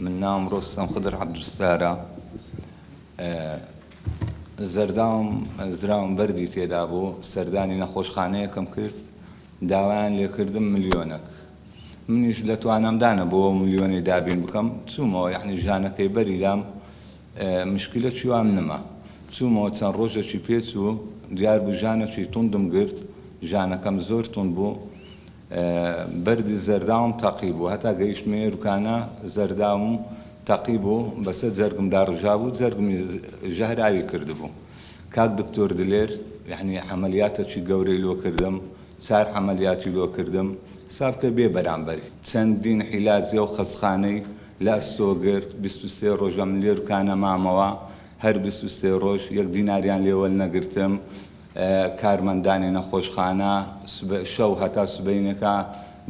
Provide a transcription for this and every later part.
من ناوم ڕۆستەم خضر عەبدولستارە. زەرداوم زراوم بەردی تێدا بوو، سەردانی نەخۆشخانەیەکم کرد، داوایان لێکردم ملیۆنێک. منیش لە توانامدانە بۆ ملیۆنی دابین بکەم، چوومەوە یعنی ژانەکەی بەریلام مشکلە چیوام نما. چوومەوە چەند ڕۆژێکی پێچوو دیار بوو ژانێکی توندم گرت، ژانەکەم زۆر توند بوو، بەردی زەرداوم تەقی بوو، هەتا گەیشتمێ ڕووکانە زەرداوم تەقی بوو، بەسەر جەرگمدا ڕژا بوو، جەرگمی ژەهراوی کردبوو. کاک دکتۆر دلێر یعنی عەمەلیاتێکی گەورەی لۆ کردم، 4 عەمەلیاتی لۆ کردم، حساب کە بێ بەرامبەری. چەندین عیلاجێ و خەستخانەی لە ئەستۆ گرت، 23 ڕۆژەم لێ ڕووکانە مامەوە، هەر 23 ڕۆژ یەک دیناریان لێوەل نەگرتم. کارمەندانی نەخۆشخانە شەو هەتا سبەینەکە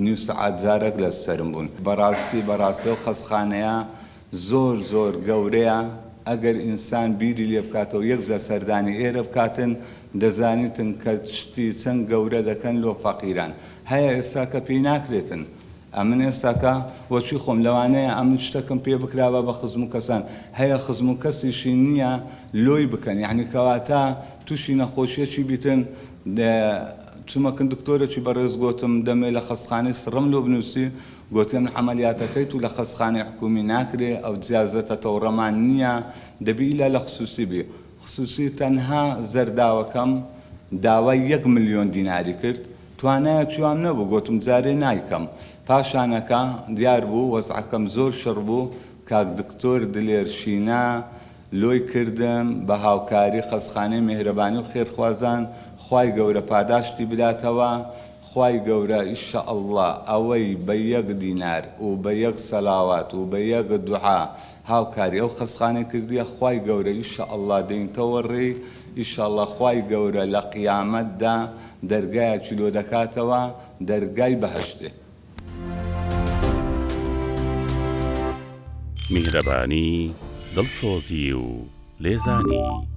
نیو سەعات جارێک لە سەرم بوون. بەڕاستی و خەستخانەیە زۆر زۆر گەورەیە. ئەگەر ئینسان بیری لێ بکاتەوە یەکجار سەردانی ئێرە بکاتن، دەزانیتن کە شتی چەند گەورە دەکەن لۆ فەقیران. هەیە ئێستا کە پێی ناکرێتن. ئەمن ئێستاکە وەچی خۆم لەوانەیە ئەمن شتەکەم پێ بکراوە بە خزم و کەسان. هەیە خزم و کەسیشی نییە لۆی بکەن، یعنی کەواتە تووشی نەخۆشیەکی بیتن. چوومە کندکتۆرێکی بەڕێز گۆتم دەمێ لە خەستخانەی سڕم لۆ بنووسی، گۆتێم عەمەلیاتەکەیت و لە خەستخانەی حکومی ناکرێ، ئەو جیازەتە تەوڕەمان نییە، دەبی ئیلا لە خصوصی بێ. خصوصی تەنها زەرداوەکەم داوای 1 ملیۆن دیناری کرد، توانایە چوام نەبوو، گۆتم جارێ نایکەم. پاشانەکە دیار بوو وەزعەکەم زۆر شڕ بوو، کاک دکتۆر دلێر شینا لۆی کردم بە هاوکاری خەستخانەی میهرەبانی و خێرخوازان. خوای گەورە پاداشتی بداتەوە، خوای گەورە ئینشەئەڵڵا ئەوەی بە 1 دینار و بە 1 سەلاوات و بە 1 دوعا هاوکاری ئەو خەستخانەی کردیە، خوای گەورە ئینشەئەڵڵا دەینتەوە ڕێی، ئینشەئەڵڵا خوای گەورە لە قیامەتدا دەرگایەکی لۆ دەکاتەوە، دەرگای بەهەشتێ. میهرەبانی، دڵسۆزی و لێزانی.